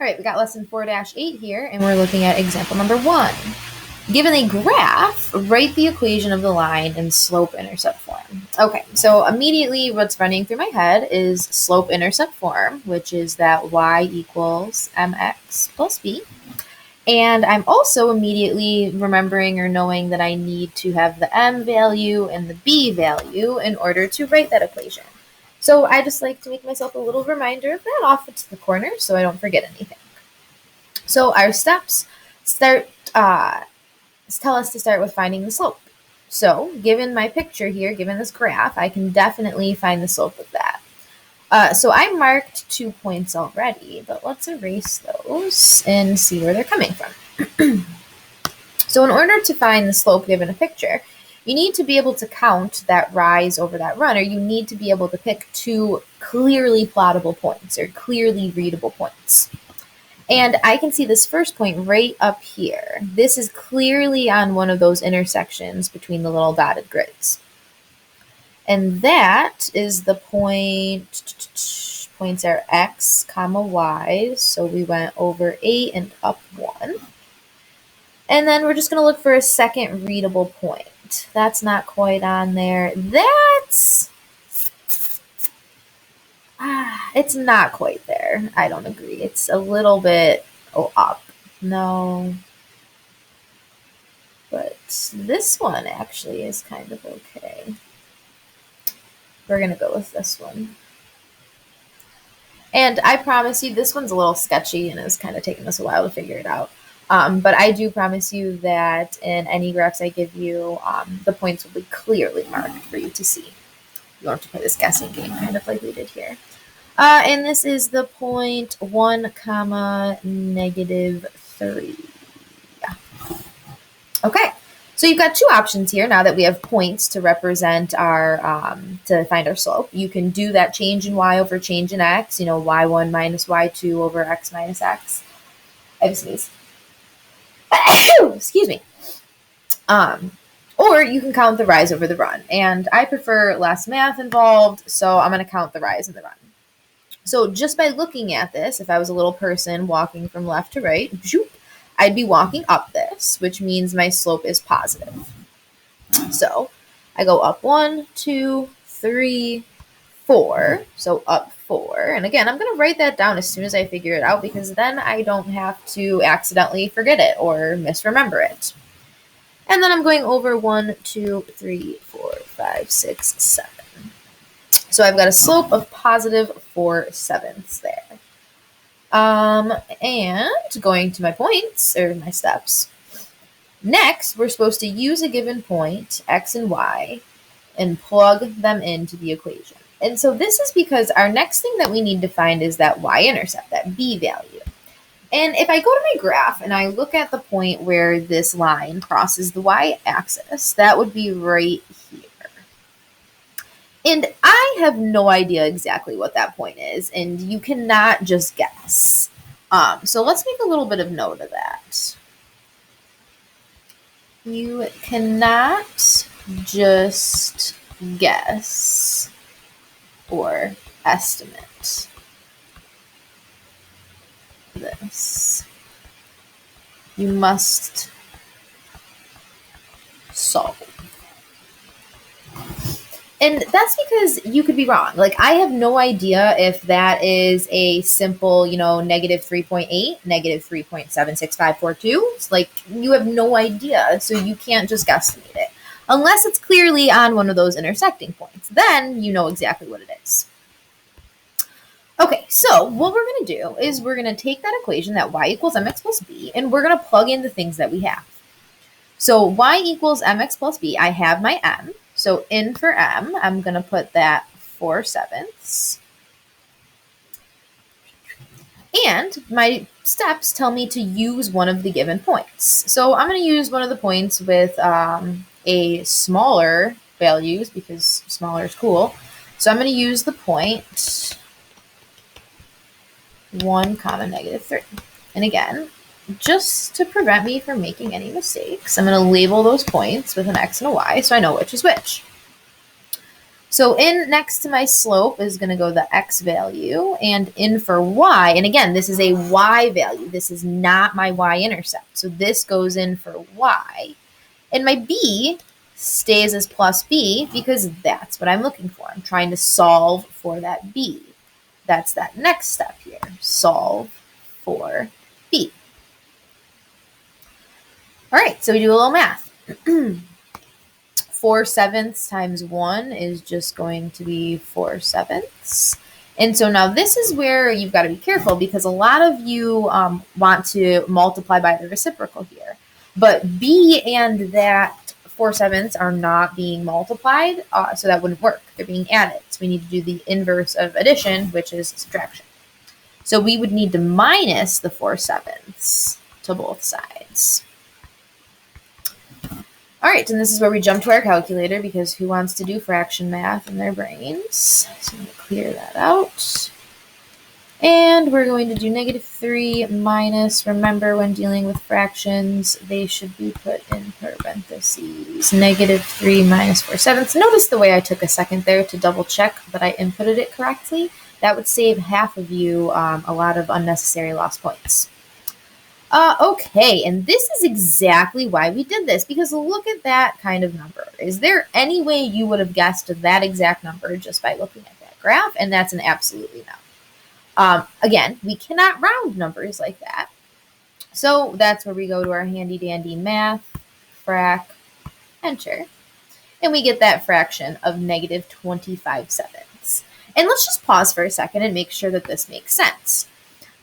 All right, we got lesson 4-8 here, and we're looking at example number 1. Given a graph, write the equation of the line in slope-intercept form. Okay, so immediately what's running through my head is slope-intercept form, which is that y equals mx plus b. And I'm also immediately remembering or knowing that I need to have the m value and the b value in order to write that equation. So I just like to make myself a little reminder of that off to the corner so I don't forget anything. So our steps tell us to start with finding the slope. So given my picture here, given this graph, I can definitely find the slope of that. So I marked 2 points already, but let's erase those and see where they're coming from. So in order to find the slope given a picture, you need to be able to count that rise over that run, or you need to be able to pick 2 clearly plottable points or clearly readable points. And I can see this first point right up here. This is clearly on one of those intersections between the little dotted grids. And that is the point, points are x, comma, y. So we went over 8 and up 1. And then we're just going to look for a second readable point. That's not quite on there. It's not quite there. I don't agree. It's a little bit up. No. But this one actually is kind of okay. We're going to go with this one. And I promise you, this one's a little sketchy and it's kind of taken us a while to figure it out. But I do promise you that in any graphs I give you, the points will be clearly marked for you to see. You don't have to play this guessing game kind of like we did here. And this is the point 1, comma, -3. Yeah. Okay, so you've got 2 options here now that we have points to represent our, to find our slope. You can do that change in y over change in x, y1 minus y2 over x minus x. I have a sneeze. Excuse me. Or you can count the rise over the run. And I prefer less math involved, so I'm going to count the rise and the run. So just by looking at this, if I was a little person walking from left to right, I'd be walking up this, which means my slope is positive. So I go up 1, 2, 3, 4. So up 4. And again, I'm going to write that down as soon as I figure it out because then I don't have to accidentally forget it or misremember it. And then I'm going over 1, 2, 3, 4, 5, 6, 7. So I've got a slope of positive 4/7 there. And going to my points, or my steps. Next, we're supposed to use a given point, x and y, and plug them into the equation. And so this is because our next thing that we need to find is that y-intercept, that b value. And if I go to my graph and I look at the point where this line crosses the y-axis, that would be right here. And I have no idea exactly what that point is, and you cannot just guess. So let's make a little bit of note of that. You cannot just guess or estimate this. You must solve. And that's because you could be wrong. Like, I have no idea if that is a simple, -3.8, -3.76542. It's like, you have no idea, so you can't just guesstimate it. Unless it's clearly on one of those intersecting points. Then you know exactly what it is. Okay, so what we're going to do is we're going to take that equation, that y equals mx plus b, and we're going to plug in the things that we have. So y equals mx plus b, I have my m. So in for m, I'm going to put that 4/7. And my steps tell me to use one of the given points. So I'm going to use one of the points with a smaller values because smaller is cool. So I'm going to use the point 1, comma, -3. And again, just to prevent me from making any mistakes, I'm going to label those points with an x and a y so I know which is which. So in next to my slope is going to go the x value, and in for y, and again, this is a y value. This is not my y-intercept. So this goes in for y. And my b stays as plus b because that's what I'm looking for. I'm trying to solve for that b. That's that next step here. Solve for b. All right, so we do a little math. 4/7 times 1 is just going to be 4/7. And so now this is where you've got to be careful because a lot of you want to multiply by the reciprocal here. But b and that 4/7 are not being multiplied, so that wouldn't work. They're being added. So we need to do the inverse of addition, which is subtraction. So we would need to minus the 4/7 to both sides. All right, and this is where we jump to our calculator because who wants to do fraction math in their brains? So I'm going to clear that out. And we're going to do -3 minus, remember when dealing with fractions, they should be put in parentheses. -3 minus 4/7. Notice the way I took a second there to double check that I inputted it correctly. That would save half of you a lot of unnecessary lost points. Okay, and this is exactly why we did this, because look at that kind of number. Is there any way you would have guessed that exact number just by looking at that graph? And that's an absolutely no. Again, we cannot round numbers like that. So that's where we go to our handy dandy math, frac, enter. And we get that fraction of -25/7. And let's just pause for a second and make sure that this makes sense.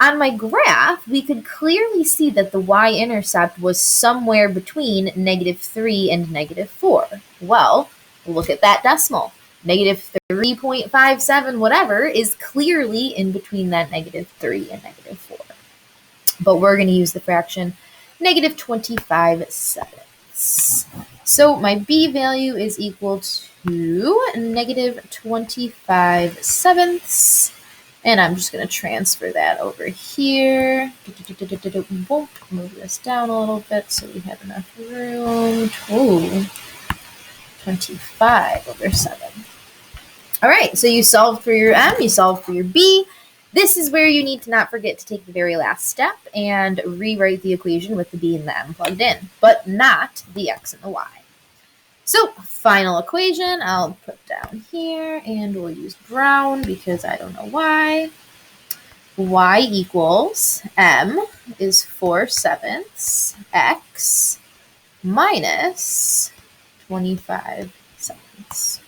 On my graph, we could clearly see that the y-intercept was somewhere between -3 and -4. Well, look at that decimal. -3.57 whatever is clearly in between that -3 and -4. But we're going to use the fraction -25/7. So my b value is equal to -25/7. And I'm just going to transfer that over here. Move this down a little bit so we have enough room. Ooh, 25/7. All right, so you solved for your m, you solved for your b. This is where you need to not forget to take the very last step and rewrite the equation with the b and the m plugged in, but not the x and the y. So final equation, I'll put down here, and we'll use brown because I don't know why. Y equals m is 4/7 x minus 25/7.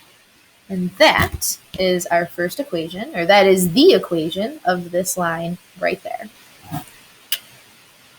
And that is our first equation, or that is the equation of this line right there.